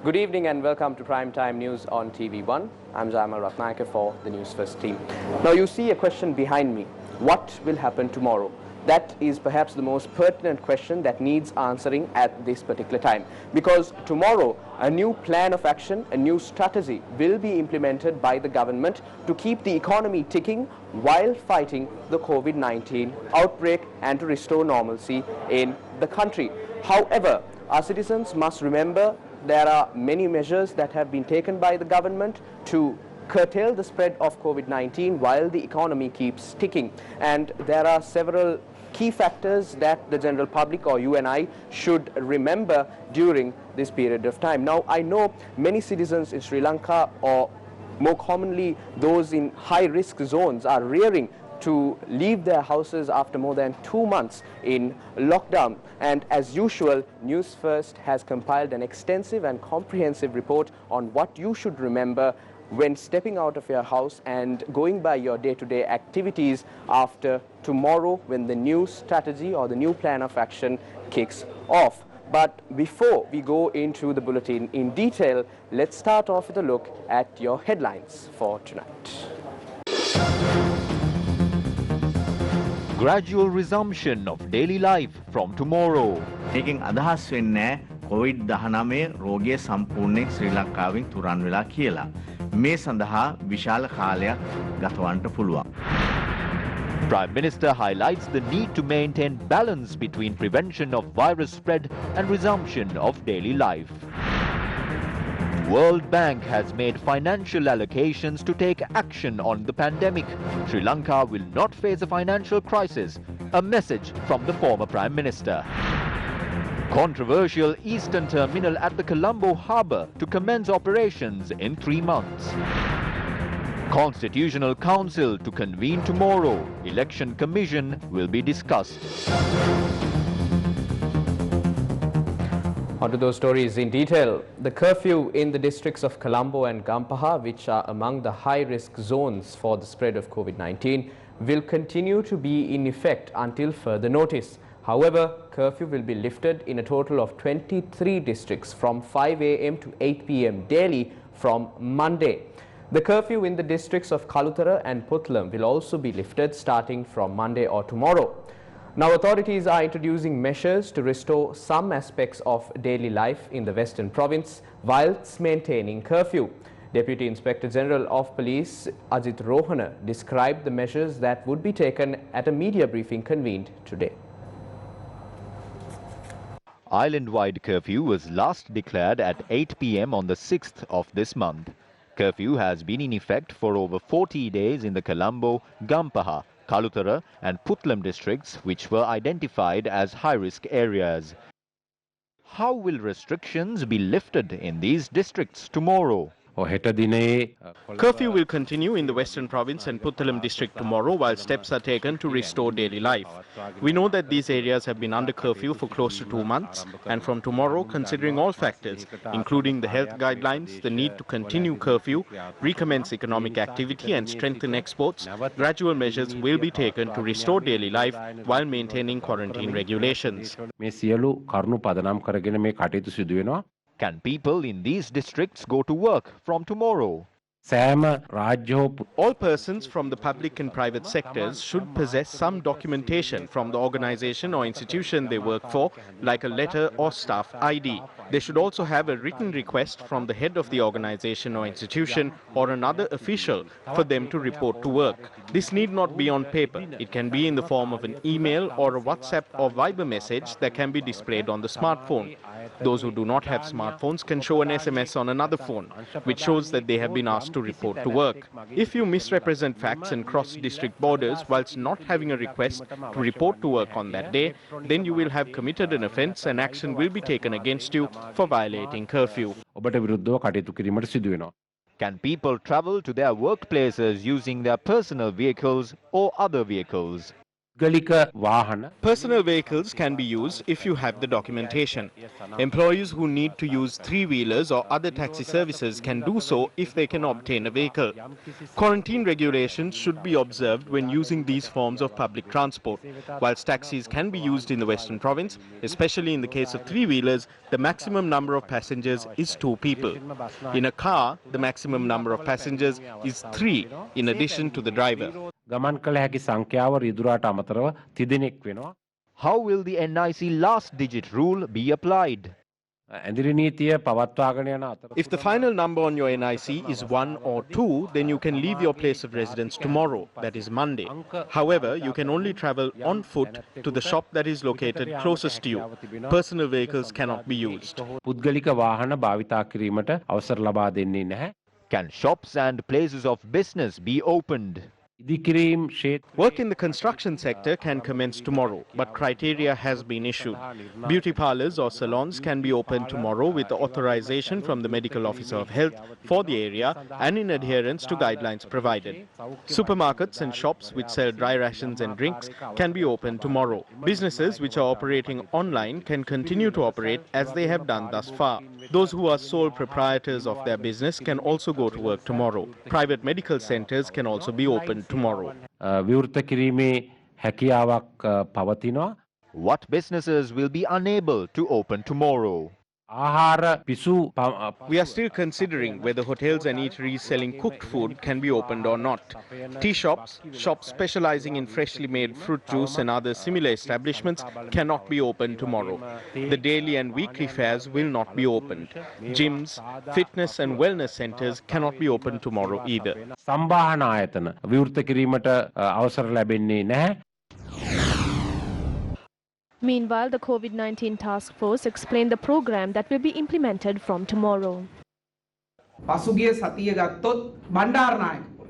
Good evening and welcome to Primetime News on TV1. I'm Jamal Ratnayake for the Newsfirst team. Now you see a question behind me. What will happen tomorrow? That is perhaps the most pertinent question that needs answering at this particular time. Because tomorrow, a new plan of action, a new strategy will be implemented by the government to keep the economy ticking while fighting the COVID-19 outbreak and to restore normalcy in the country. However, our citizens must remember there are many measures that have been taken by the government to curtail the spread of COVID-19 while the economy keeps ticking. And there are several key factors that the general public or you and I should remember during this period of time. Now, I know many citizens in Sri Lanka, or more commonly those in high-risk zones, are rearing to leave their houses after more than 2 months in lockdown. And as usual, News First has compiled an extensive and comprehensive report on what you should remember when stepping out of your house and going by your day-to-day activities after tomorrow, when the new strategy or the new plan of action kicks off. But before we go into the bulletin in detail, let's start off with a look at your headlines for tonight. Gradual resumption of daily life from tomorrow. මේකෙන් අදහස් වෙන්නේ COVID-19 රෝගය සම්පූර්ණයෙන් ශ්‍රී ලංකාවෙන් තුරන් වෙලා කියලා. මේ සඳහා විශාල කාලයක් ගතවන්නට පුළුවන්. Prime Minister highlights the need to maintain balance between prevention of virus spread and resumption of daily life. World Bank has made financial allocations to take action on the pandemic. Sri Lanka will not face a financial crisis, a message from the former Prime Minister. Controversial Eastern Terminal at the Colombo harbour to commence operations in 3 months. Constitutional Council to convene tomorrow. Election Commission will be discussed. On to those stories in detail. The curfew in the districts of Colombo and Gampaha, which are among the high-risk zones for the spread of COVID-19, will continue to be in effect until further notice. However, curfew will be lifted in a total of 23 districts from 5 a.m. to 8 p.m. daily from Monday. The curfew in the districts of Kalutara and Puttlam will also be lifted starting from Monday or tomorrow. Now, authorities are introducing measures to restore some aspects of daily life in the Western Province whilst maintaining curfew. Deputy Inspector General of Police Ajit Rohana described the measures that would be taken at a media briefing convened today. Island-wide curfew was last declared at 8 p.m. on the 6th of this month. Curfew has been in effect for over 40 days in the Colombo, Gampaha, Kalutara and Puttlam districts, which were identified as high-risk areas. How will restrictions be lifted in these districts tomorrow? Curfew will continue in the Western Province and Puttalam district tomorrow while steps are taken to restore daily life. We know that these areas have been under curfew for close to 2 months, and from tomorrow, considering all factors, including the health guidelines, the need to continue curfew, recommence economic activity and strengthen exports, gradual measures will be taken to restore daily life while maintaining quarantine regulations. Can people in these districts go to work from tomorrow? All persons from the public and private sectors should possess some documentation from the organization or institution they work for, like a letter or staff ID. They should also have a written request from the head of the organization or institution or another official for them to report to work. This need not be on paper. It can be in the form of an email or a WhatsApp or Viber message that can be displayed on the smartphone. Those who do not have smartphones can show an SMS on another phone, which shows that they have been asked to report to work. If you misrepresent facts and cross district borders whilst not having a request to report to work on that day, then you will have committed an offence and action will be taken against you for violating curfew. Can people travel to their workplaces using their personal vehicles or other vehicles? Personal vehicles can be used if you have the documentation. Employees who need to use three-wheelers or other taxi services can do so if they can obtain a vehicle. Quarantine regulations should be observed when using these forms of public transport. Whilst taxis can be used in the Western Province, especially in the case of three-wheelers, the maximum number of passengers is 2 people. In a car, the maximum number of passengers is 3, in addition to the driver. How will the NIC last digit rule be applied? If the final number on your NIC is 1 or 2, then you can leave your place of residence tomorrow, that is Monday. However, you can only travel on foot to the shop that is located closest to you. Personal vehicles cannot be used. Can shops and places of business be opened? Work in the construction sector can commence tomorrow, but criteria has been issued. Beauty parlors or salons can be opened tomorrow with authorization from the Medical Officer of Health for the area and in adherence to guidelines provided. Supermarkets and shops which sell dry rations and drinks can be opened tomorrow. Businesses which are operating online can continue to operate as they have done thus far. Those who are sole proprietors of their business can also go to work tomorrow. Private medical centers can also be opened tomorrow. What businesses will be unable to open tomorrow? We are still considering whether hotels and eateries selling cooked food can be opened or not. Tea shops, shops specializing in freshly made fruit juice and other similar establishments cannot be opened tomorrow. The daily and weekly fairs will not be opened. Gyms, fitness and wellness centers cannot be opened tomorrow either. Meanwhile, the COVID-19 task force explained the program that will be implemented from tomorrow.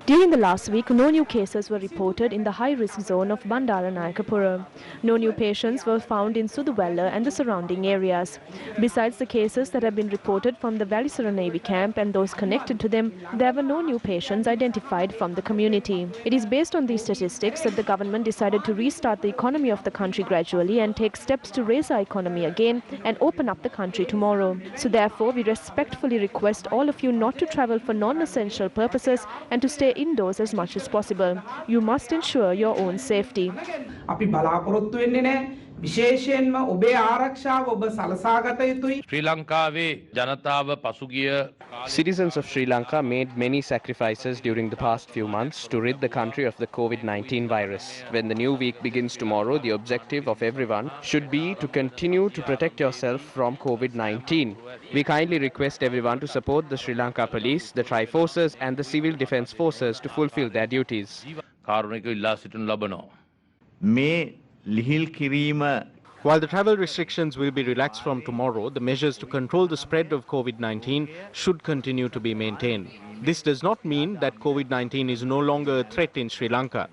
During the last week, no new cases were reported in the high-risk zone of Bandaranayakapura. No new patients were found in Suduvella and the surrounding areas. Besides the cases that have been reported from the Valisura Navy camp and those connected to them, there were no new patients identified from the community. It is based on these statistics that the government decided to restart the economy of the country gradually and take steps to raise our economy again and open up the country tomorrow. So therefore, we respectfully request all of you not to travel for non-essential purposes and to stay indoors as much as possible. You must ensure your own safety. විශේෂයෙන්ම ඔබේ ආරක්ෂාව ඔබ සලසාගත යුතුයි. ශ්‍රී ලංකාවේ ජනතාව පසුගිය Citizens of Sri Lanka made many sacrifices during the past few months to rid the country of the COVID-19 virus. When the new week begins tomorrow, the objective of everyone should be to continue to protect yourself from COVID-19. We kindly request everyone to support the Sri Lanka Police, the Tri-Forces and the Civil Defence Forces to fulfill their duties. කාරුණික ඉල්ලා සිටිනු ලබනවා. මේ ලිහිල් කිරීම While the travel restrictions will be relaxed from tomorrow, the measures to control the spread of COVID-19 should continue to be maintained. This does not mean that COVID-19 is no longer a threat in Sri Lanka.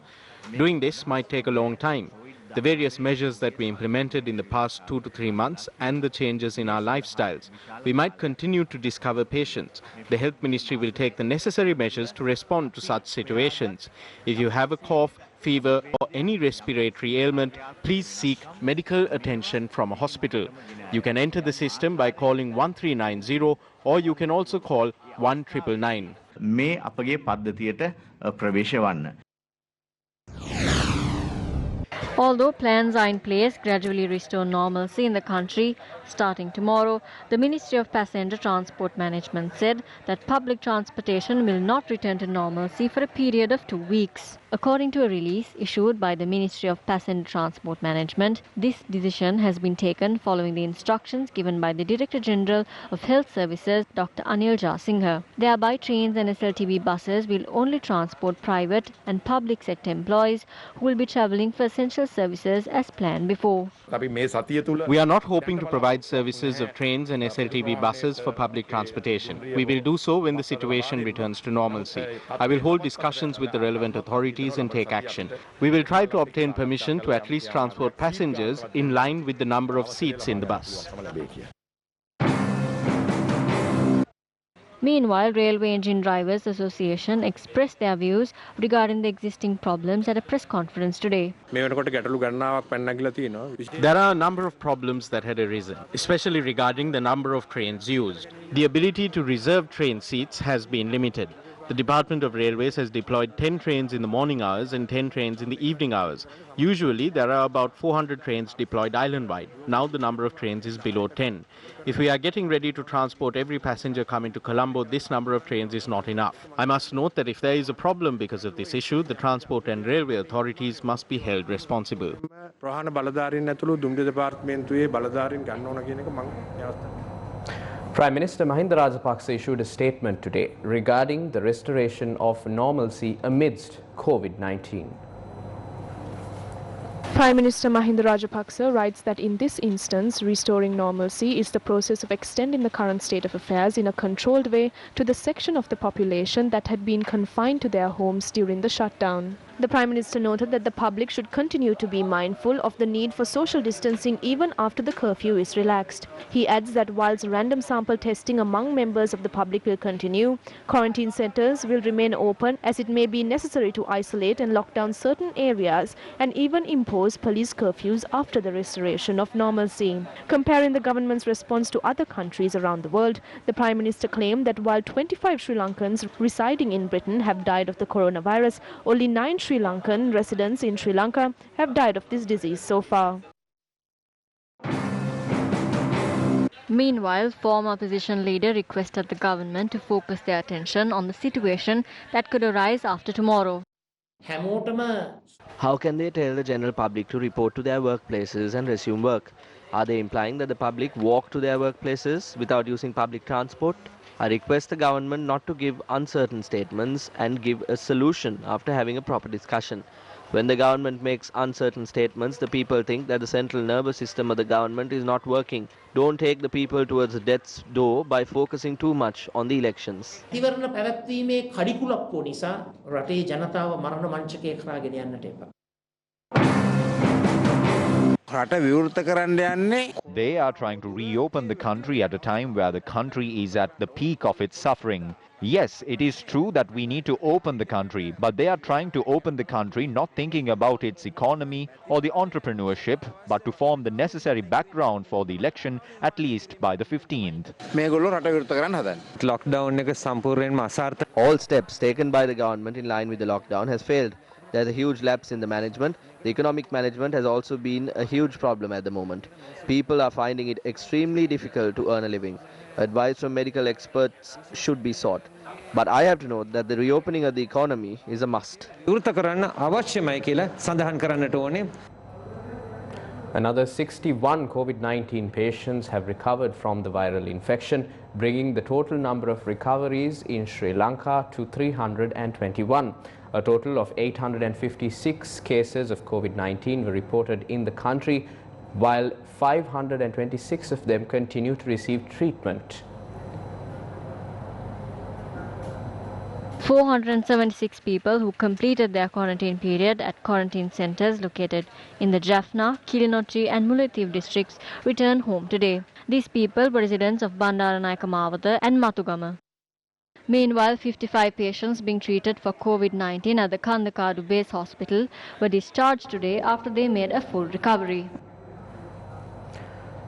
Doing this might take a long time. The various measures that we implemented in the past 2 to 3 months and the changes in our lifestyles, we might continue to discover patients. The Health Ministry will take the necessary measures to respond to such situations. If you have a cough, fever or any respiratory ailment, please seek medical attention from a hospital. You can enter the system by calling 1390 or you can also call 1999. මේ අපගේ පද්ධතියට ප්‍රවේශ වන්න. Although plans are in place gradually restore normalcy in the country starting tomorrow, the Ministry of Passenger Transport Management said that public transportation will not return to normalcy for a period of 2 weeks. According to a release issued by the Ministry of Passenger Transport Management, this decision has been taken following the instructions given by the Director General of Health Services, Dr. Ranil Wickremesinghe. Thereby, trains and SLTB buses will only transport private and public sector employees who will be travelling for essential services as planned before. We are not hoping to provide services of trains and SLTB buses for public transportation. We will do so when the situation returns to normalcy. I will hold discussions with the relevant authorities and take action. We will try to obtain permission to at least transport passengers in line with the number of seats in the bus. Meanwhile, Railway Engine Drivers Association expressed their views regarding the existing problems at a press conference today. There are a number of problems that had arisen, especially regarding the number of trains used. The ability to reserve train seats has been limited. The Department of Railways has deployed 10 trains in the morning hours and 10 trains in the evening hours. Usually, there are about 400 trains deployed island-wide. Now the number of trains is below 10. If we are getting ready to transport every passenger coming to Colombo, this number of trains is not enough. I must note that if there is a problem because of this issue, the transport and railway authorities must be held responsible. Prime Minister Mahinda Rajapaksa issued a statement today regarding the restoration of normalcy amidst COVID-19. Prime Minister Mahinda Rajapaksa writes that in this instance, restoring normalcy is the process of extending the current state of affairs in a controlled way to the section of the population that had been confined to their homes during the shutdown. The Prime Minister noted that the public should continue to be mindful of the need for social distancing even after the curfew is relaxed. He adds that whilst random sample testing among members of the public will continue, quarantine centres will remain open as it may be necessary to isolate and lock down certain areas and even impose police curfews after the restoration of normalcy. Comparing the government's response to other countries around the world, the Prime Minister claimed that while 25 Sri Lankans residing in Britain have died of the coronavirus, only 9 Sri Lankan residents in Sri Lanka have died of this disease so far. Meanwhile, former opposition leader requested the government to focus their attention on the situation that could arise after tomorrow. How can they tell the general public to report to their workplaces and resume work? Are they implying that the public walk to their workplaces without using public transport? I request the government not to give uncertain statements and give a solution after having a proper discussion. When the government makes uncertain statements, the people think that the central nervous system of the government is not working. Don't take the people towards death's door by focusing too much on the elections. They are trying to reopen the country at a time where the country is at the peak of its suffering. Yes, it is true that we need to open the country, but they are trying to open the country not thinking about its economy or the entrepreneurship, but to form the necessary background for the election at least by the 15th. All steps taken by the government in line with the lockdown has failed. There's a huge lapse in the management. The economic management has also been a huge problem at the moment. People are finding it extremely difficult to earn a living. Advice from medical experts should be sought. But I have to note that the reopening of the economy is a must. Another 61 COVID-19 patients have recovered from the viral infection, bringing the total number of recoveries in Sri Lanka to 321. A total of 856 cases of COVID-19 were reported in the country, while 526 of them continue to receive treatment. 476 people who completed their quarantine period at quarantine centres located in the Jaffna, Kilinochchi and Mullaitivu districts returned home today. These people were residents of Bandaranayake Mawatha and Matugama. Meanwhile, 55 patients being treated for COVID-19 at the Kandakadu Base Hospital were discharged today after they made a full recovery.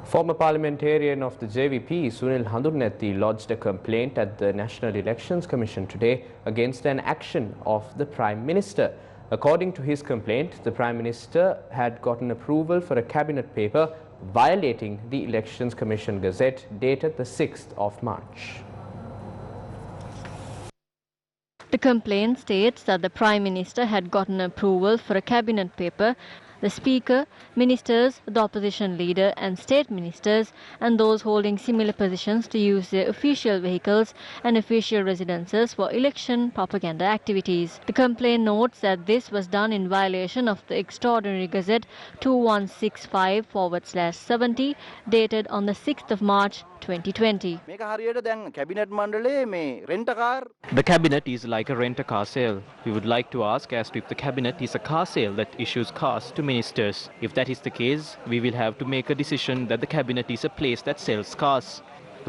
Former parliamentarian of the JVP, Sunil Hondo, lodged a complaint at the National Elections Commission today against an action of the Prime Minister. According to his complaint, the Prime Minister had gotten approval for a cabinet paper violating the Elections Commission Gazette dated the 6th of March. The complaint states that the Prime Minister had gotten approval for a cabinet paper. The Speaker, Ministers, the Opposition Leader and State Ministers and those holding similar positions to use their official vehicles and official residences for election propaganda activities. The complaint notes that this was done in violation of the Extraordinary Gazette 2165/70 dated on the 6th of March 2020. The cabinet is like a rent-a-car sale. We would like to ask as to if the cabinet is a car sale that issues cars to ministers. If that is the case, we will have to make a decision that the cabinet is a place that sells cars.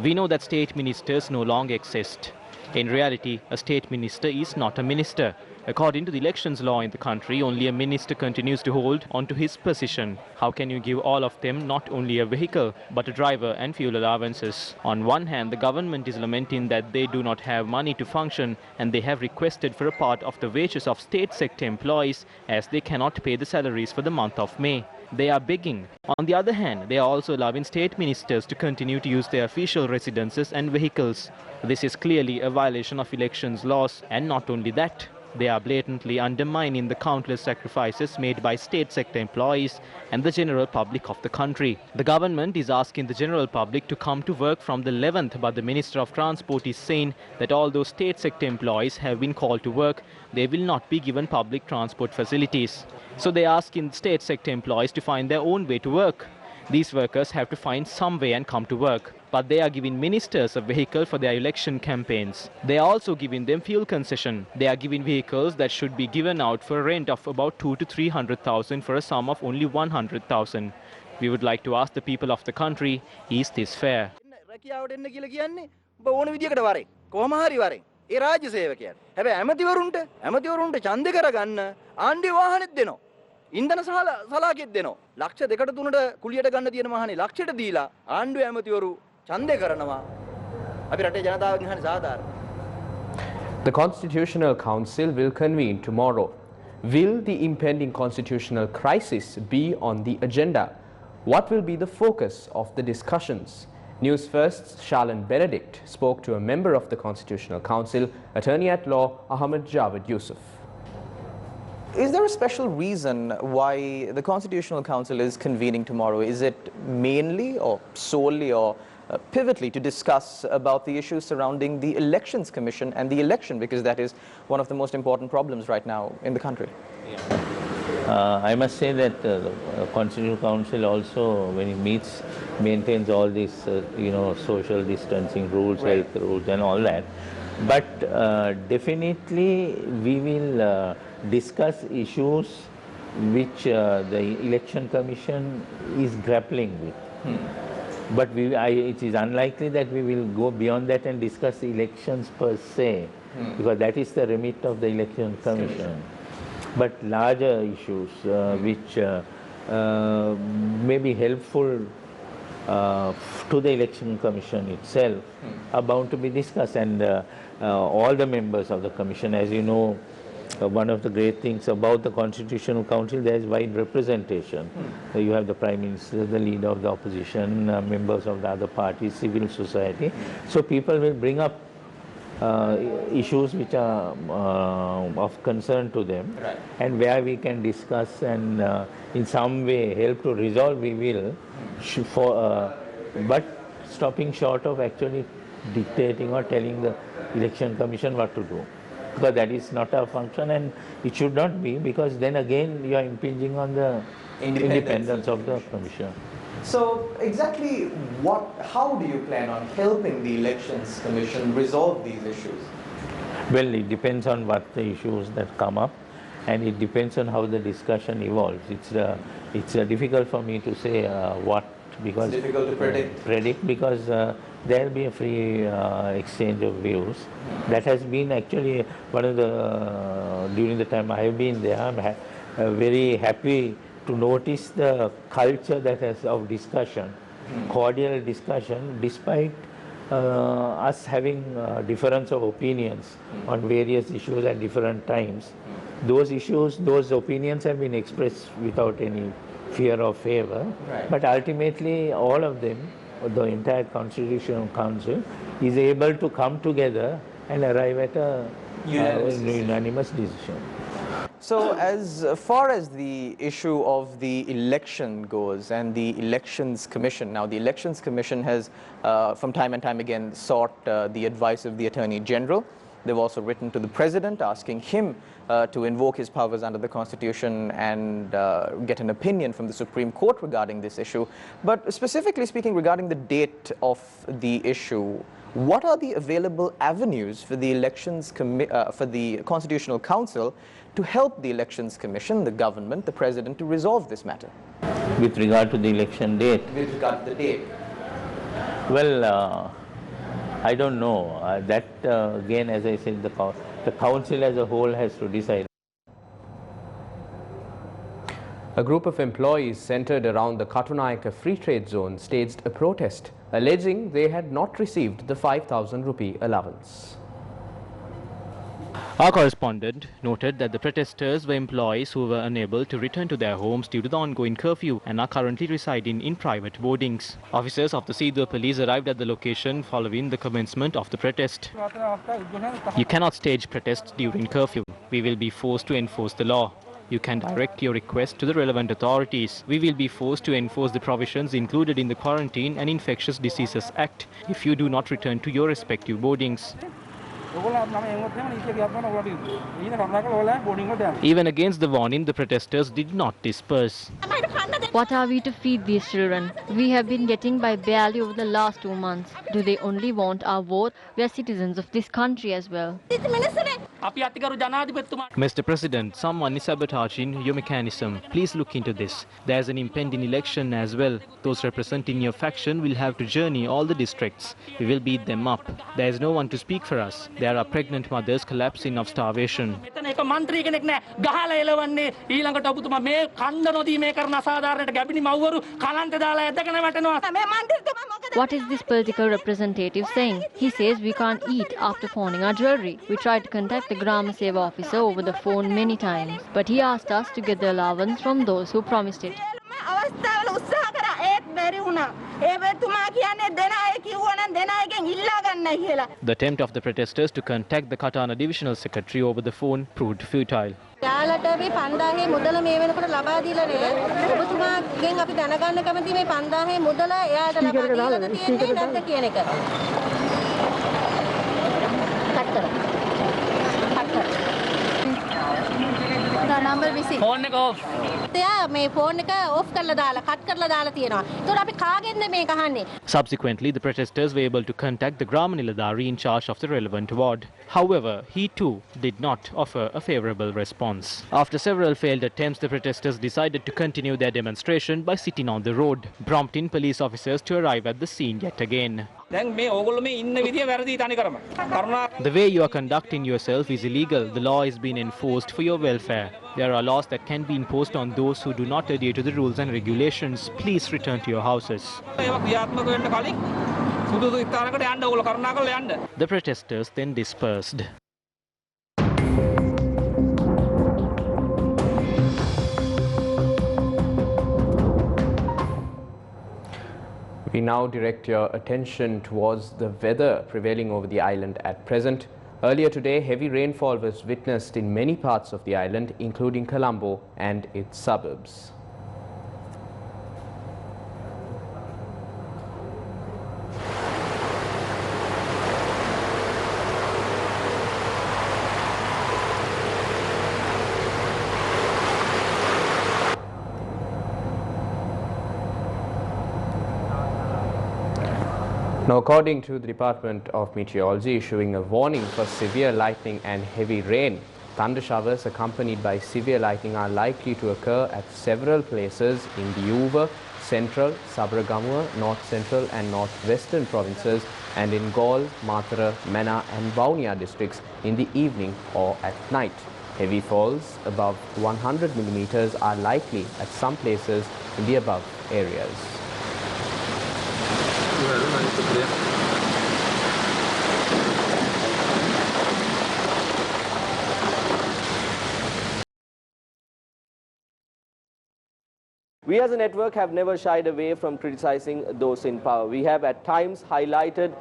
We know that state ministers no longer exist. In reality, a state minister is not a minister. According to the elections law in the country, only a minister continues to hold onto his position. How can you give all of them not only a vehicle, but a driver and fuel allowances? On one hand, the government is lamenting that they do not have money to function, and they have requested for a part of the wages of state sector employees as they cannot pay the salaries for the month of May. They are begging. On the other hand, they are also allowing state ministers to continue to use their official residences and vehicles. This is clearly a violation of elections laws, and not only that, they are blatantly undermining the countless sacrifices made by state sector employees and the general public of the country. The government is asking the general public to come to work from the 11th, but the Minister of Transport is saying that although state sector employees have been called to work, they will not be given public transport facilities. So they are asking state sector employees to find their own way to work. These workers have to find some way and come to work. But they are giving ministers a vehicle for their election campaigns. They are also giving them fuel concession. They are giving vehicles that should be given out for a rent of about 200,000 to 300,000 for a sum of only 100,000. We would like to ask the people of the country, is this fair? ඉන්දන සලාකෙත් දෙනවා. ලක්ෂ දෙකට තුනට කුලියට ගන්න තියෙන මහනේ ලක්ෂයට දීලා ආණ්ඩුවේ ඇමතිවරු ඡන්දය කරනවා. අපි රටේ ජනතාවගෙන් අහන්නේ සාධාරණ. The Constitutional Council will convene tomorrow. Will the impending constitutional crisis be on the agenda? What will be the focus of the discussions? Newsfirst's Shalan Benedict spoke to a member of the Constitutional Council, Attorney at Law Ahmed Javed Yusuf. Is there a special reason why the Constitutional Council is convening tomorrow? Is it mainly or solely or pivotally to discuss about the issues surrounding the Elections Commission and the election, because that is one of the most important problems right now in the country? I must say that the Constitutional Council also, when it meets, maintains all these, social distancing rules, right, health rules and all that. But definitely we will discuss issues which the Election Commission is grappling with. But it is unlikely that we will go beyond that and discuss elections per se, because that is the remit of the Election Commission. But larger issues which may be helpful to the Election Commission itself are bound to be discussed, and all the members of the Commission, as you know, one of the great things about the Constitutional Council, there is wide representation. You have the Prime Minister, the leader of the opposition, members of the other parties, civil society. So people will bring up issues which are of concern to them, right, and where we can discuss and in some way help to resolve, we will, but stopping short of actually dictating or telling the Election Commission what to do, because that is not our function, and it should not be, because then again you are impinging on the independence of the Commission. So exactly how do you plan on helping the Elections Commission resolve these issues? Well, it depends on what the issues that come up, and it depends on how the discussion evolves. It's difficult for me to say what, because it's difficult to predict because there will be a free exchange of views. That has been actually one of the, during the time I have been there, I'm very happy to notice the culture that has of discussion, cordial discussion, despite us having difference of opinions on various issues at different times. Those issues, those opinions have been expressed without any fear or favor, right, but ultimately all of them, the entire Constitutional Council, is able to come together and arrive at a unanimous decision. So as far as the issue of the election goes and the Elections Commission, now the Elections Commission has from time and time again sought the advice of the Attorney General. They've also written to the President asking him to invoke his powers under the Constitution and get an opinion from the Supreme Court regarding this issue. But specifically speaking regarding the date of the issue, what are the available avenues for the for the Constitutional Council to help the Elections Commission, the government, the President to resolve this matter? With regard to the election date? With regard to the date. Well, I don't know. That again, as I said, the council as a whole has to decide. A group of employees centered around the Katunayaka Free Trade Zone staged a protest, alleging they had not received the 5,000 rupee allowance. Our correspondent noted that the protesters were employees who were unable to return to their homes due to the ongoing curfew and are currently residing in private boardings. Officers of the Sidhu police arrived at the location following the commencement of the protest. You cannot stage protests during curfew. We will be forced to enforce the law. You can direct your request to the relevant authorities. We will be forced to enforce the provisions included in the Quarantine and Infectious Diseases Act if you do not return to your respective boardings. Even against the warning, the protesters did not disperse. What are we to feed these children? We have been getting by barely over the last 2 months. Do they only want our vote? We are citizens of this country as well. Mr. President, someone is sabotaging your mechanism. Please look into this. There's an impending election as well. Those representing your faction will have to journey all the districts. We will beat them up. There is no one to speak for us. There are pregnant mothers collapsing of starvation. What is this political representative saying? He says we can't eat after pawning our jewelry. We tried to contact the Grama Seva officer over the phone many times, but he asked us to get the allowance from those who promised it. The attempt of the protesters to contact the Katana Divisional Secretary over the phone proved futile. Subsequently, the protesters were able to contact the Grama Niladhari in charge of the relevant ward. However, he too did not offer a favourable response. After several failed attempts, the protesters decided to continue their demonstration by sitting on the road, prompting police officers to arrive at the scene yet again. The way you are conducting yourself is illegal. The law is being enforced for your welfare. There are laws that can be imposed on those who do not adhere to the rules and regulations. Please return to your houses. The protesters then dispersed. We now direct your attention towards the weather prevailing over the island at present. Earlier today, heavy rainfall was witnessed in many parts of the island, including Colombo and its suburbs. Now, according to the Department of Meteorology issuing a warning for severe lightning and heavy rain, thunder showers accompanied by severe lightning are likely to occur at several places in the Uva, Central, Sabaragamuwa, North Central and Northwestern provinces and in Galle, Matara, Mena and Vaunia districts in the evening or at night. Heavy falls above 100 millimeters are likely at some places in the above areas. We as a network have never shied away from criticizing those in power. We have at times highlighted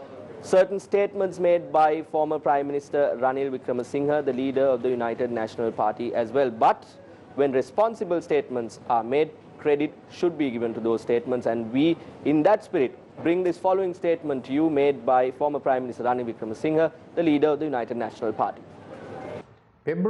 certain statements made by former Prime Minister Ranil Wickremesinghe, the leader of the United National Party as well. But when responsible statements are made, credit should be given to those statements, and we, in that spirit, bring this following statement to you made by former Prime Minister Ranil Wickremesinghe, the leader of the United National Party. What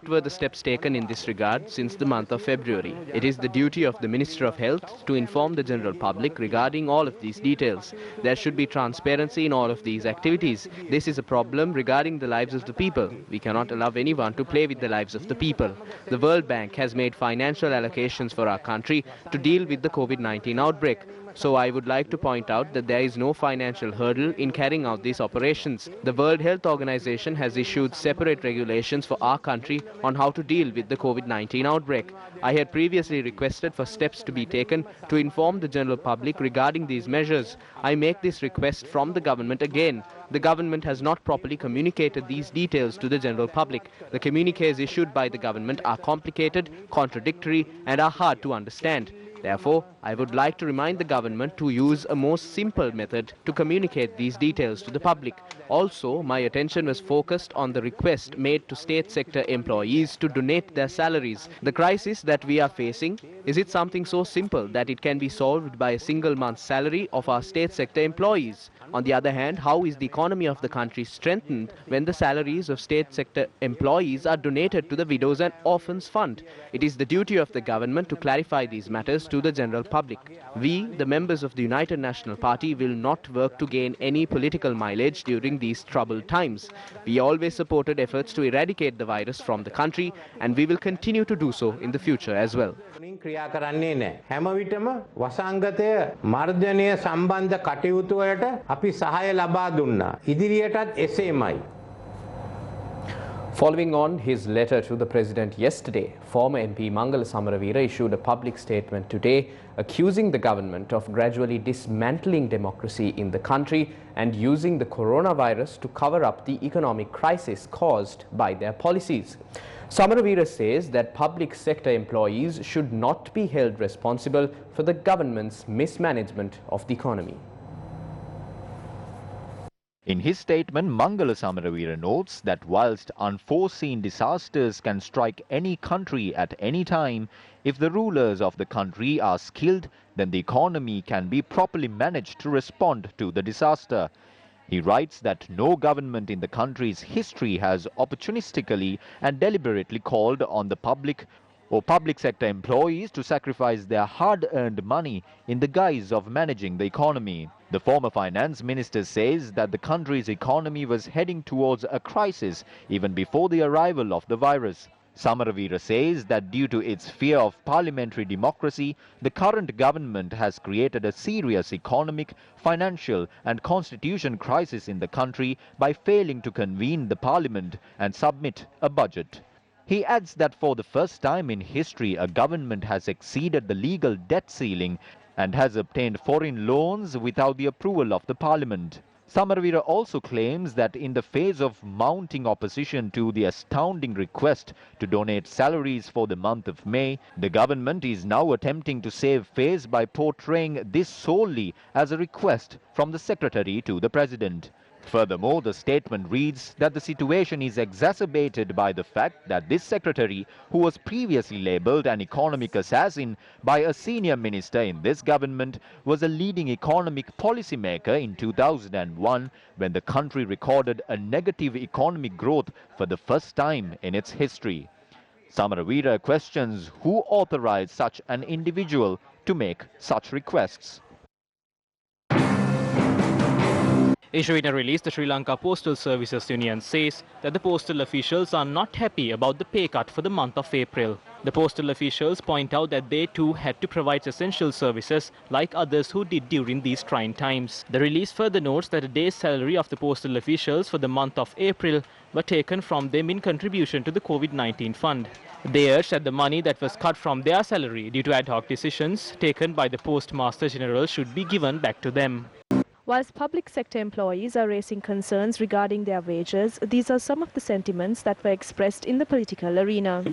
were the steps taken in this regard since the month of February? It is the duty of the Minister of Health to inform the general public regarding all of these details. There should be transparency in all of these activities. This is a problem regarding the lives of the people. We cannot allow anyone to play with the lives of the people. The World Bank has made financial allocations for our country to deal with the COVID-19 outbreak. So I would like to point out that there is no financial hurdle in carrying out these operations. The World Health Organization has issued separate regulations for our country on how to deal with the COVID-19 outbreak. I had previously requested for steps to be taken to inform the general public regarding these measures. I make this request from the government again. The government has not properly communicated these details to the general public. The communiques issued by the government are complicated, contradictory, and are hard to understand. Therefore, I would like to remind the government to use a more simple method to communicate these details to the public. Also, my attention was focused on the request made to state sector employees to donate their salaries. The crisis that we are facing, is it something so simple that it can be solved by a single month's salary of our state sector employees? On the other hand, how is the economy of the country strengthened when the salaries of state sector employees are donated to the Widows and Orphans Fund? It is the duty of the government to clarify these matters to the general public. We, the members of the United National Party, will not work to gain any political mileage during these troubled times. We always supported efforts to eradicate the virus from the country, and we will continue to do so in the future as well. ක්‍රියා කරන්නේ නැහැ. හැම විටම වසංගතය මර්ධනය සම්බන්ධ කටයුතු වලට අපි සහාය ලබා දුන්නා. ඉදිරියටත් එසේමයි. Following on his letter to the President yesterday, former MP Mangala Samaraweera issued a public statement today accusing the government of gradually dismantling democracy in the country and using the coronavirus to cover up the economic crisis caused by their policies. Samaraweera says that public sector employees should not be held responsible for the government's mismanagement of the economy. In his statement, Mangala Samaraweera notes that whilst unforeseen disasters can strike any country at any time, if the rulers of the country are skilled, then the economy can be properly managed to respond to the disaster. He writes that no government in the country's history has opportunistically and deliberately called on the public or public sector employees to sacrifice their hard-earned money in the guise of managing the economy. The former finance minister says that the country's economy was heading towards a crisis even before the arrival of the virus. Samaraweera says that due to its fear of parliamentary democracy, the current government has created a serious economic, financial and constitution crisis in the country by failing to convene the parliament and submit a budget. He adds that for the first time in history, a government has exceeded the legal debt ceiling and has obtained foreign loans without the approval of the parliament. Samaraweera also claims that in the face of mounting opposition to the astounding request to donate salaries for the month of May, the government is now attempting to save face by portraying this solely as a request from the secretary to the president. Furthermore, the statement reads that the situation is exacerbated by the fact that this secretary, who was previously labelled an economic assassin by a senior minister in this government, was a leading economic policymaker in 2001 when the country recorded a negative economic growth for the first time in its history. Samaraweera questions who authorized such an individual to make such requests. Issuing a release, the Sri Lanka Postal Services Union says that the postal officials are not happy about the pay cut for the month of April. The postal officials point out that they too had to provide essential services like others who did during these trying times. The release further notes that a day's salary of the postal officials for the month of April were taken from them in contribution to the COVID-19 fund. They urged that the money that was cut from their salary due to ad hoc decisions taken by the Postmaster General should be given back to them. Whilst public sector employees are raising concerns regarding their wages, these are some of the sentiments that were expressed in the political arena. The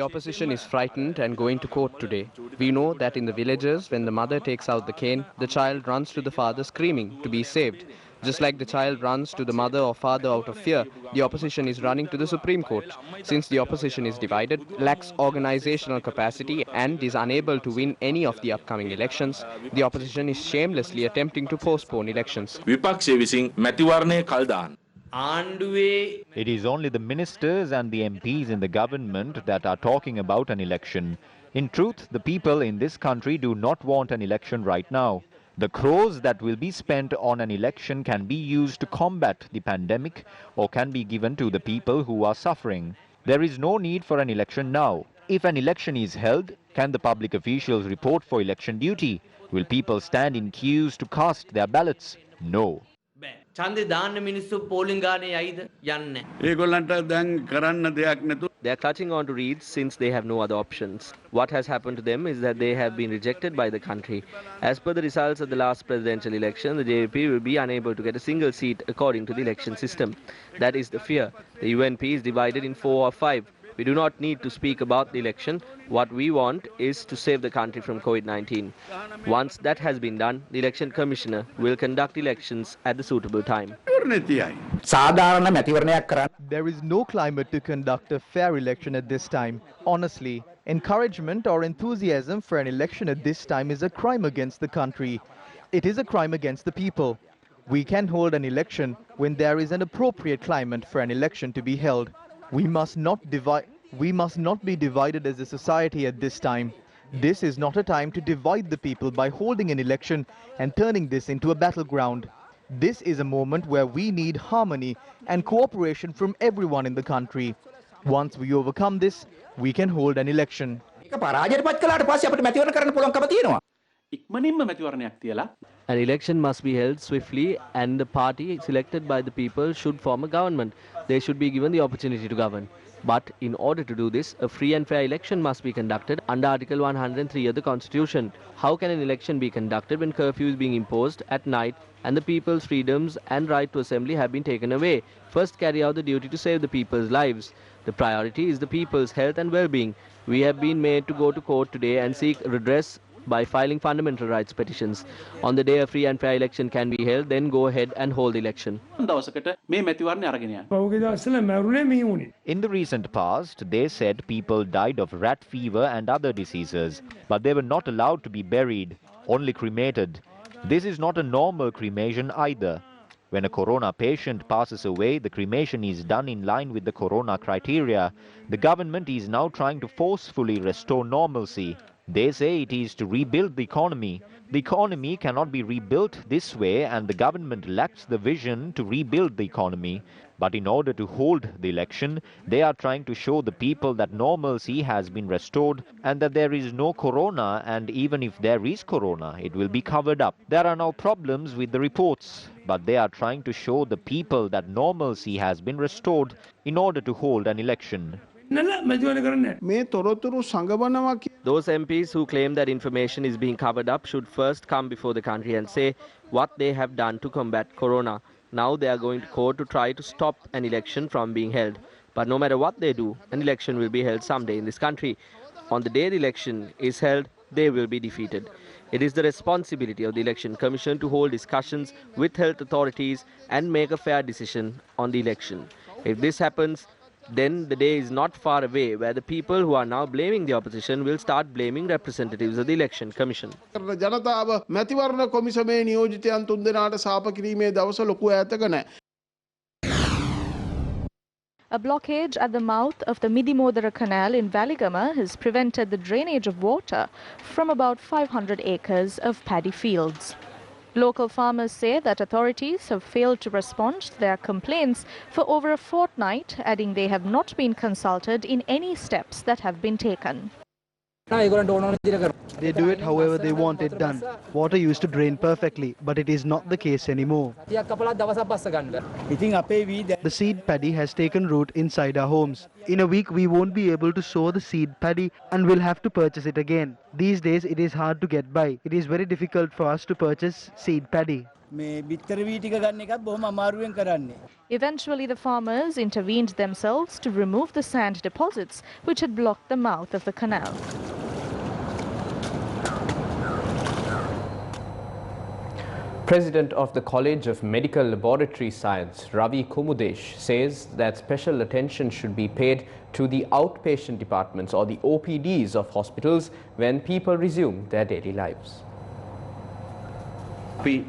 opposition is frightened and going to court today. We know that in the villages, when the mother takes out the cane, the child runs to the father screaming to be saved. Just like the child runs to the mother or father out of fear, the opposition is running to the Supreme Court. Since the opposition is divided, lacks organizational capacity and is unable to win any of the upcoming elections, the opposition is shamelessly attempting to postpone elections. It is only the ministers and the MPs in the government that are talking about an election. In truth, the people in this country do not want an election right now. The crores that will be spent on an election can be used to combat the pandemic or can be given to the people who are suffering. There is no need for an election now. If an election is held, Can the public officials report for election duty? Will people stand in queues to cast their ballots? No. ඡන්දේ දාන්න මිනිස්සු පෝලිං ගානේ යයිද යන්නේ ඒගොල්ලන්ට දැන් කරන්න දෙයක් නැතු They are clutching on to reeds since they have no other options. What has happened to them is that they have been rejected by the country. As per the results of the last presidential election, the JVP will be unable to get a single seat according to the election system. That is the fear. The UNP is divided in 4 or 5. We do not need to speak about the election. What we want is to save the country from COVID-19. Once that has been done, the election commissioner will conduct elections at the suitable time. There is no climate to conduct a fair election at this time. Honestly, encouragement or enthusiasm for an election at this time is a crime against the country. It is a crime against the people. We can hold an election when there is an appropriate climate for an election to be held. We must not be divided as a society at this time. This is not a time to divide the people by holding an election and turning this into a battleground. This is a moment where we need harmony and cooperation from everyone in the country. Once we overcome this, we can hold an election. An election must be held swiftly, and the party selected by the people should form a government. They should be given the opportunity to govern. But in order to do this, a free and fair election must be conducted under Article 103 of the Constitution. How can an election be conducted when curfew is being imposed at night and the people's freedoms and right to assembly have been taken away? First, carry out the duty to save the people's lives. The priority is the people's health and well-being. We have been made to go to court today and seek redress by filing fundamental rights petitions. On the day a free and fair election can be held, then go ahead and hold the election. In the recent past, they said people died of rat fever and other diseases, but they were not allowed to be buried, only cremated. This is not a normal cremation either. When a corona patient passes away, the cremation is done in line with the corona criteria. The government is now trying to forcefully restore normalcy. They say it is to rebuild the economy. The economy cannot be rebuilt this way, and the government lacks the vision to rebuild the economy. But in order to hold the election, they are trying to show the people that normalcy has been restored and that there is no corona, and even if there is corona, it will be covered up. There are now problems with the reports, but they are trying to show the people that normalcy has been restored in order to hold an election. Those MPs who claim that information is being covered up should first come before the country and say what they have done to combat corona. Now they are going to court to try to stop an election from being held. But no matter what they do, an election will be held someday in this country. On the day the election is held, they will be defeated. It is the responsibility of the Election Commission to hold discussions with health authorities and make a fair decision on the election. If this happens, then the day is not far away where the people who are now blaming the opposition will start blaming representatives of the Election Commission. A blockage at the mouth of the Midimodara Canal in Valigama has prevented the drainage of water from about 500 acres of paddy fields. Local farmers say that authorities have failed to respond to their complaints for over a fortnight, adding they have not been consulted in any steps that have been taken. They do it however they want it done. Water used to drain perfectly, but it is not the case anymore. The seed paddy has taken root inside our homes. In a week we won't be able to sow the seed paddy and we'll have to purchase it again. These days it is hard to get by. It is very difficult for us to purchase seed paddy. Eventually, the farmers intervened themselves to remove the sand deposits which had blocked the mouth of the canal. President of the College of Medical Laboratory Science, Ravi Kumudesh, says that special attention should be paid to the outpatient departments or the OPDs of hospitals when people resume their daily lives. We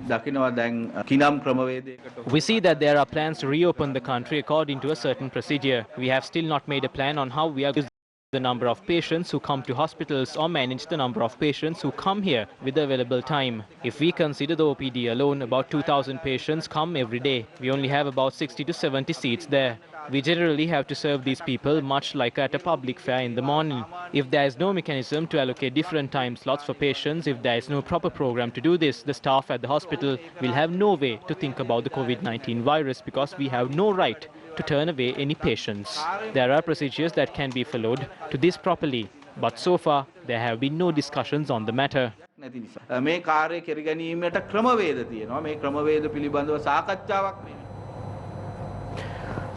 see that there are plans to reopen the country according to a certain procedure. We have still not made a plan on how we are going to the number of patients who come to hospitals or manage the number of patients who come here with the available time. If we consider the OPD alone, about 2,000 patients come every day. We only have about 60 to 70 seats there. We generally have to serve these people much like at a public fair in the morning. If there is no mechanism to allocate different time slots for patients, if there is no proper program to do this, the staff at the hospital will have no way to think about the COVID-19 virus because we have no right to turn away any patients. There are procedures that can be followed to this properly, but so far there have been no discussions on the matter. මේ කාර්ය කෙරගැනීමට ක්‍රමවේද තියෙනවා මේ ක්‍රමවේද පිළිබඳව සාකච්ඡාවක් නෙමෙයි.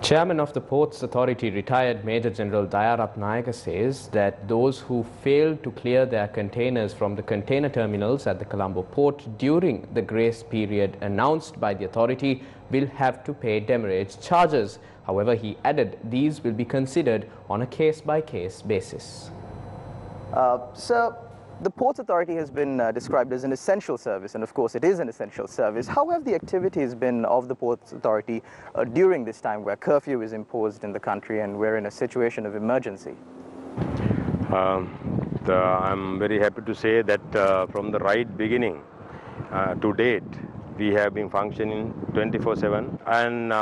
Chairman of the Ports Authority, retired Major General Daya Ratnayaka, says that those who fail to clear their containers from the container terminals at the Colombo port during the grace period announced by the authority will have to pay demurrage charges. However, he added these will be considered on a case-by-case basis. Sir, the Ports Authority has been described as an essential service, and of course it is an essential service. How have the activities been of the Ports Authority during this time where curfew is imposed in the country and we're in a situation of emergency? I'm very happy to say that from the right beginning to date, we have been functioning 24/7, and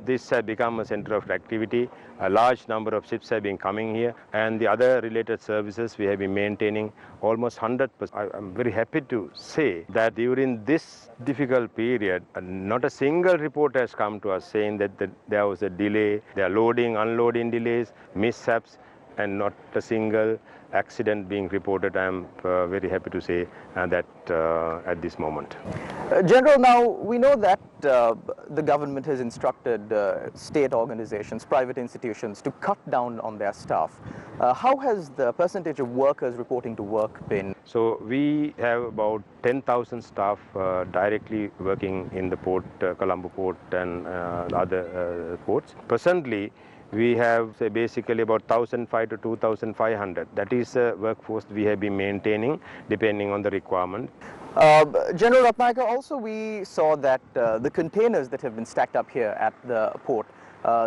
this has become a center of activity. A large number of ships have been coming here, and the other related services we have been maintaining almost 100%. I'm very happy to say that during this difficult period, not a single report has come to us saying that there was a delay, there are loading, unloading delays, mishaps, and not a single accident being reported. I'm very happy to say that at this moment. General, now we know that the government has instructed state organizations, private institutions to cut down on their staff. How has the percentage of workers reporting to work been? So we have about 10,000 staff directly working in the port, Colombo port and other ports. Presently, we have basically about 1,500 to 2,500. That is a workforce we have been maintaining depending on the requirement. General Ratnayaka, also we saw that the containers that have been stacked up here at the port,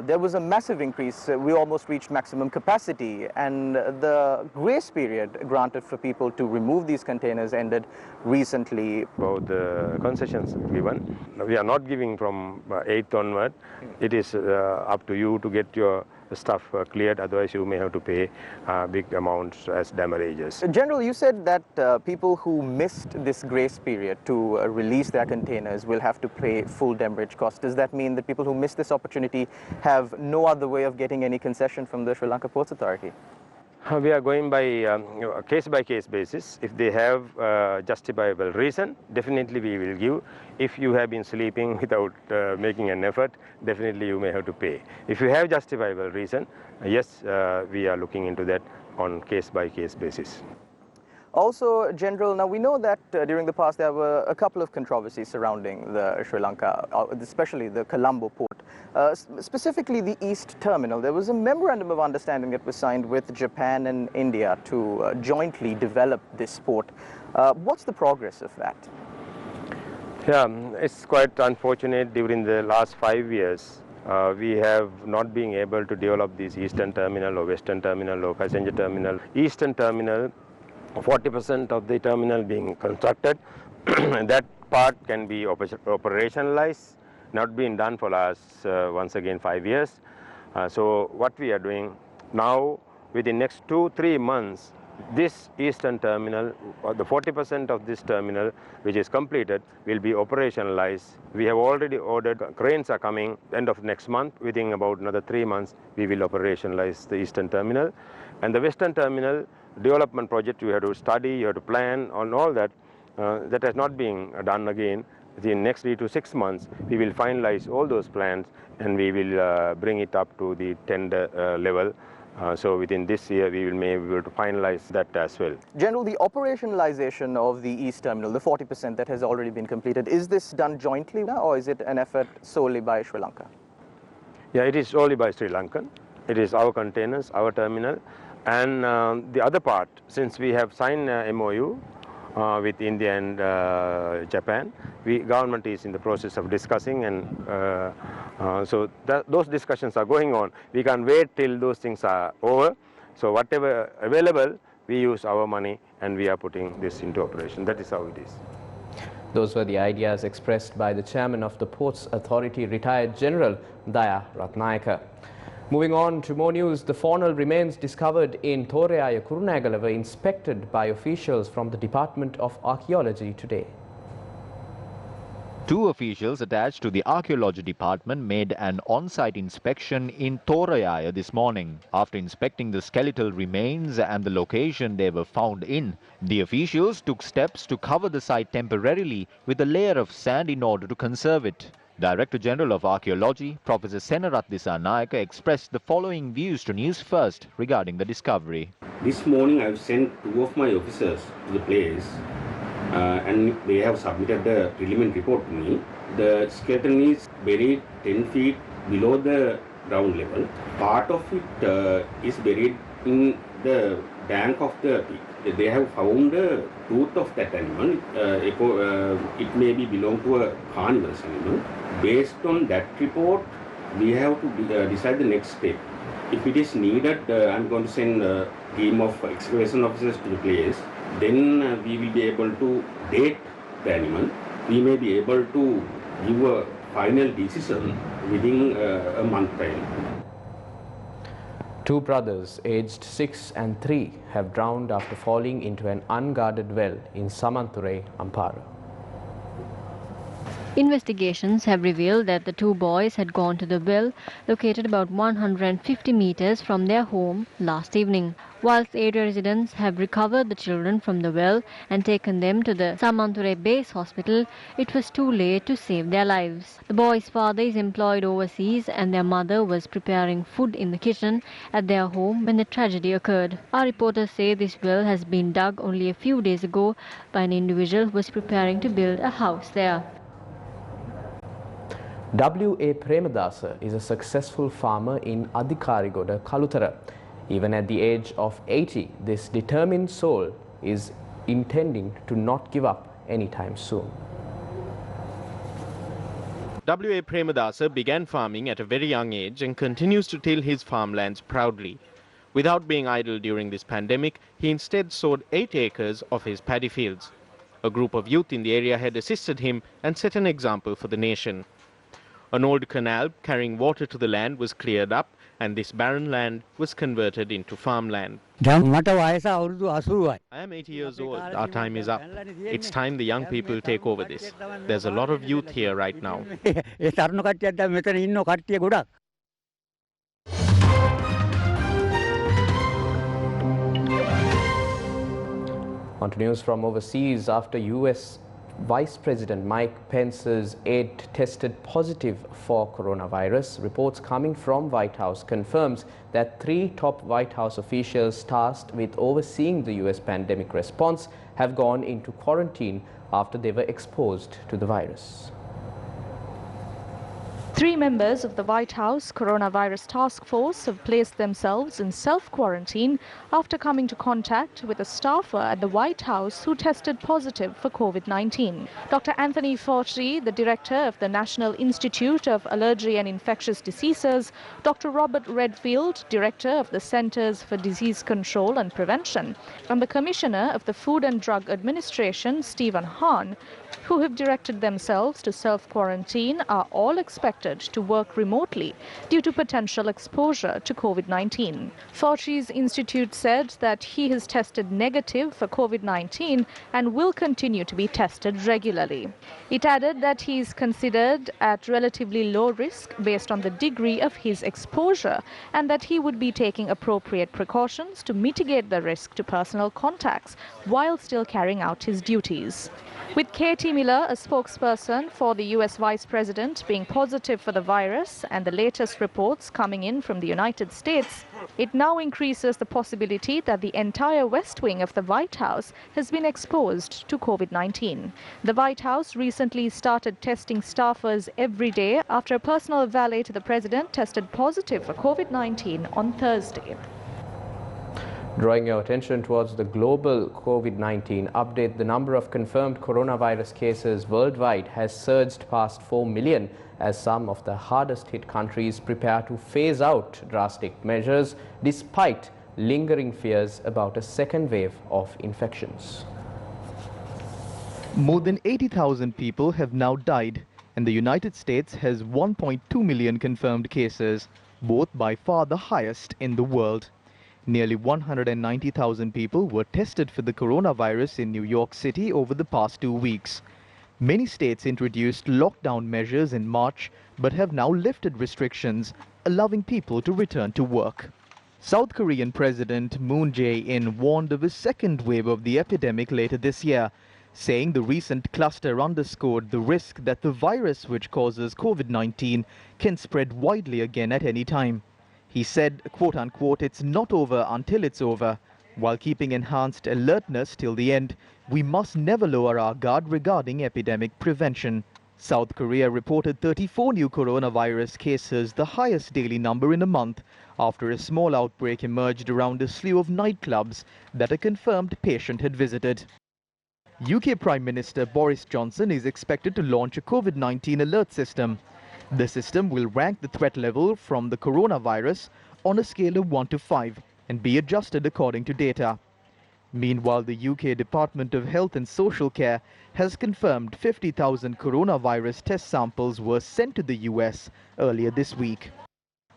there was a massive increase. We almost reached maximum capacity, and the grace period granted for people to remove these containers ended recently. About the concessions given, we are not giving from 8th onward. It is up to you to get your stuff cleared, otherwise you may have to pay big amounts as damages. General, you said that people who missed this grace period to release their containers will have to pay full demurrage costs. Does that mean that people who missed this opportunity have no other way of getting any concession from the Sri Lanka Ports Authority? We are going by a case-by-case basis. If they have justifiable reason, definitely we will give. If you have been sleeping without making an effort, definitely you may have to pay. If you have justifiable reason, yes, we are looking into that on case-by-case basis. Also, General, now we know that during the past there were a couple of controversies surrounding the Sri Lanka, especially the Colombo port. Specifically the East Terminal. There was a memorandum of understanding that was signed with Japan and India to jointly develop this port. What's the progress of that? Yeah, it's quite unfortunate. During the last 5 years, we have not been able to develop this Eastern Terminal or Western Terminal or passenger terminal. Eastern Terminal, 40% of the terminal being constructed. That part can be operationalized, not been done for last once again 5 years. So what we are doing now, within next 2-3 months, this Eastern Terminal, or the 40% of this terminal which is completed, will be operationalized. We have already ordered, cranes are coming end of next month. Within about another 3 months, we will operationalize the Eastern Terminal. And the Western Terminal development project, you have to study, you have to plan on all that. That has not been done again. Within next 3 to 6 months, we will finalize all those plans and we will bring it up to the tender level. So within this year, we will be able to finalize that as well. General, the operationalization of the East Terminal, the 40% that has already been completed, is this done jointly or is it an effort solely by Sri Lanka? Yeah, it is solely by Sri Lankan. It is our containers, our terminal. And the other part, since we have signed MOU with India and Japan, government is in the process of discussing, and so those discussions are going on. We can't wait till those things are over. So whatever available, we use our money and we are putting this into operation. That is how it is. Those were the ideas expressed by the chairman of the Ports Authority, retired General Daya Ratnayaka. Moving on to more news, the faunal remains discovered in Thorayaya, Kurunegala were inspected by officials from the Department of Archaeology today. 2 officials attached to the Archeology Department made an on-site inspection in Thorayaya this morning. After inspecting the skeletal remains and the location they were found in, the officials took steps to cover the site temporarily with a layer of sand in order to conserve it. Director General of Archaeology, Professor Senarath Dissanayaka, expressed the following views to News First regarding the discovery. This morning I have sent 2 of my officers to the place and they have submitted the preliminary report to me. The skeleton is buried 10 feet below the ground level. Part of it is buried in the bank of the pit. They have found the tooth of that animal. It may be belong to a carnivorous animal. Based on that report, we have to decide the next step. If it is needed, I'm going to send a team of excavation officers to the place. Then we will be able to date the animal. We may be able to give a final decision within a month time. 2 brothers aged 6 and 3 have drowned after falling into an unguarded well in Samanture, Ampara. Investigations have revealed that the 2 boys had gone to the well located about 150 meters from their home last evening. Whilst area residents have recovered the children from the well and taken them to the Samanture base hospital, it was too late to save their lives. The boys' father is employed overseas and their mother was preparing food in the kitchen at their home when the tragedy occurred. Our reporters say this well has been dug only a few days ago by an individual who was preparing to build a house there. W.A. Premadasa is a successful farmer in Adhikarigoda, Kalutara. Even at the age of 80, this determined soul is intending to not give up anytime soon. W.A. Premadasa began farming at a very young age and continues to till his farmlands proudly. Without being idle during this pandemic, he instead sowed 8 acres of his paddy fields. A group of youth in the area had assisted him and set an example for the nation. An old canal carrying water to the land was cleared up and this barren land was converted into farmland. I am 80 years old. Our time is up. It's time the young people take over this. There's a lot of youth here right now. On to news from overseas. After US Vice President Mike Pence's aide tested positive for coronavirus, reports coming from White House confirms that 3 top White House officials tasked with overseeing the US pandemic response have gone into quarantine after they were exposed to the virus. 3 members of the White House Coronavirus Task Force have placed themselves in self-quarantine after coming to contact with a staffer at the White House who tested positive for COVID-19. Dr. Anthony Fauci, the director of the National Institute of Allergy and Infectious Diseases, Dr. Robert Redfield, director of the Centers for Disease Control and Prevention, and the Commissioner of the Food and Drug Administration, Stephen Hahn, who have directed themselves to self-quarantine, are all expected to work remotely due to potential exposure to COVID-19. Fauci's institute said that he has tested negative for COVID-19 and will continue to be tested regularly. It added that he is considered at relatively low risk based on the degree of his exposure and that he would be taking appropriate precautions to mitigate the risk to personal contacts while still carrying out his duties. With Katie Miller, a spokesperson for the US Vice President, being positive for the virus and the latest reports coming in from the United States, it now increases the possibility that the entire West Wing of the White House has been exposed to COVID-19. The White House recently started testing staffers every day after a personal valet to the president tested positive for COVID-19 on Thursday. Drawing your attention towards the global COVID-19 update, the number of confirmed coronavirus cases worldwide has surged past 4 million as some of the hardest hit countries prepare to phase out drastic measures despite lingering fears about a second wave of infections. More than 80,000 people have now died, and the United States has 1.2 million confirmed cases, both by far the highest in the world. Nearly 190,000 people were tested for the coronavirus in New York City over the past 2 weeks. Many states introduced lockdown measures in March, but have now lifted restrictions, allowing people to return to work. South Korean President Moon Jae-in warned of a second wave of the epidemic later this year, saying the recent cluster underscored the risk that the virus which causes COVID-19 can spread widely again at any time. He said, quote-unquote, "It's not over until it's over." While keeping enhanced alertness till the end, we must never lower our guard regarding epidemic prevention. South Korea reported 34 new coronavirus cases, the highest daily number in a month, after a small outbreak emerged around a slew of nightclubs that a confirmed patient had visited. UK Prime Minister Boris Johnson is expected to launch a COVID-19 alert system. The system will rank the threat level from the coronavirus on a scale of 1 to 5 and be adjusted according to data. Meanwhile, the UK Department of Health and Social Care has confirmed 50,000 coronavirus test samples were sent to the US earlier this week.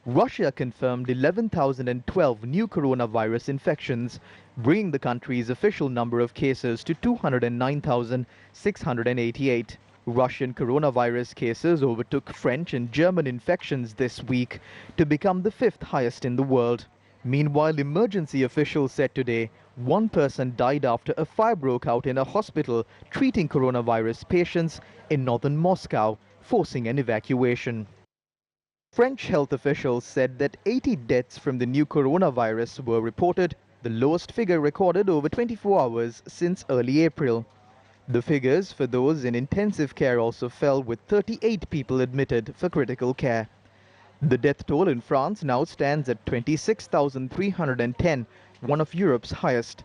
Russia confirmed 11,012 new coronavirus infections, bringing the country's official number of cases to 209,688. Russian coronavirus cases overtook French and German infections this week to become the 5th highest in the world. Meanwhile, emergency officials said today one person died after a fire broke out in a hospital treating coronavirus patients in northern Moscow, forcing an evacuation. French health officials said that 80 deaths from the new coronavirus were reported, the lowest figure recorded over 24 hours since early April. The figures for those in intensive care also fell, with 38 people admitted for critical care. The death toll in France now stands at 26,310, one of Europe's highest.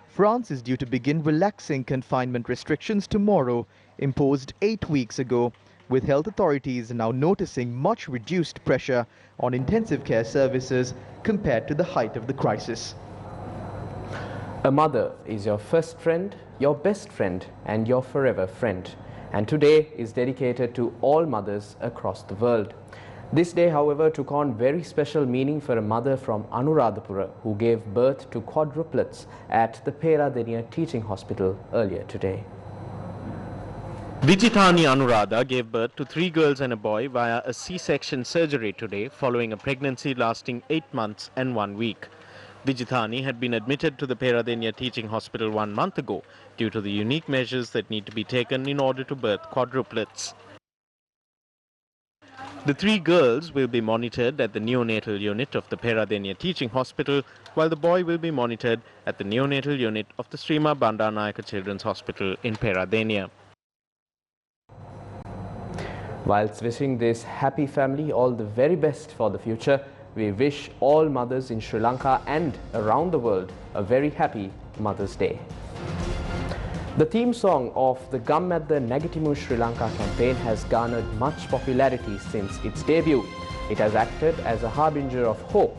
France is due to begin relaxing confinement restrictions tomorrow, imposed 8 weeks ago, with health authorities now noticing much reduced pressure on intensive care services compared to the height of the crisis. A mother is your first friend, your best friend, and your forever friend. And today is dedicated to all mothers across the world. This day, however, took on very special meaning for a mother from Anuradhapura who gave birth to quadruplets at the Peradeniya Teaching Hospital earlier today. Vijitani Anuradha gave birth to 3 girls and a boy via a C-section surgery today following a pregnancy lasting 8 months and 1 week. Vijitani had been admitted to the Peradeniya Teaching Hospital 1 month ago due to the unique measures that need to be taken in order to birth quadruplets. The 3 girls will be monitored at the neonatal unit of the Peradeniya Teaching Hospital, while the boy will be monitored at the neonatal unit of the Srima Bandanayaka Children's Hospital in Peradeniya. Whilst wishing this happy family all the very best for the future, we wish all mothers in Sri Lanka and around the world a very happy Mother's Day. The theme song of the Gammadda Nagitimu Sri Lanka campaign has garnered much popularity since its debut. It has acted as a harbinger of hope.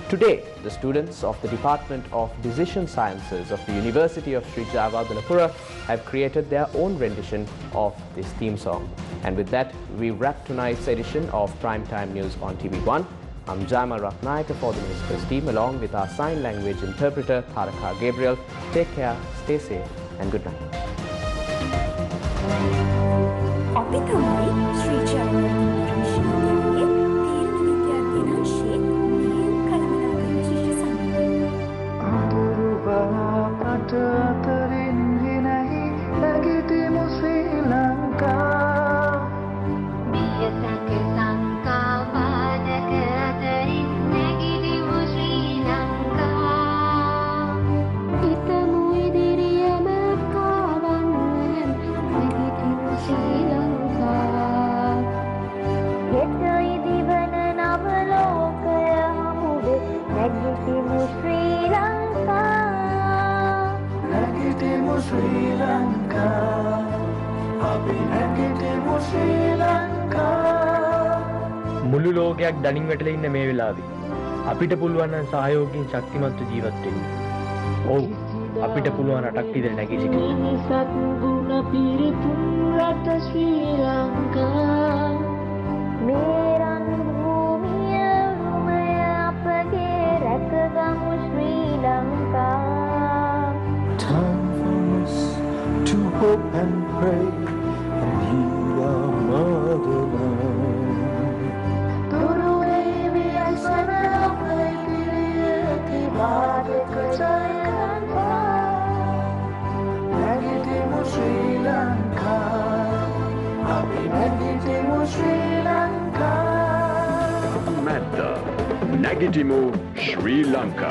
Today, the students of the Department of Decision Sciences of the University of Sri Javadhanapura have created their own rendition of this theme song. And with that, we wrap tonight's edition of Primetime News on TV1. I'm Jama Ratnayaka for the Newsfirst team, along with our sign language interpreter, Tharaka Gabriel. Take care, stay safe, and good night. මුළු ලෝකයක් දණින් වැටලා ඉන්න මේ වෙලාවේ අපිට පුළුවන් නම් සහයෝගයෙන් ශක්තිමත්ව ජීවත් වෙන්න. ඔව් අපිට පුළුවන් රටක් විතර නැගී සිටින්න. Sri Lanka. Meran bhumiya rumaya apage rakagamu Sri Lanka. Time for us to hope and pray and heal our motherland. Guru Devi asana apai piriyati bhavika jayanta. Nagitimu Sri Lanka. Nagitimu Sri Lanka. Madda Nagitimu Sri Lanka.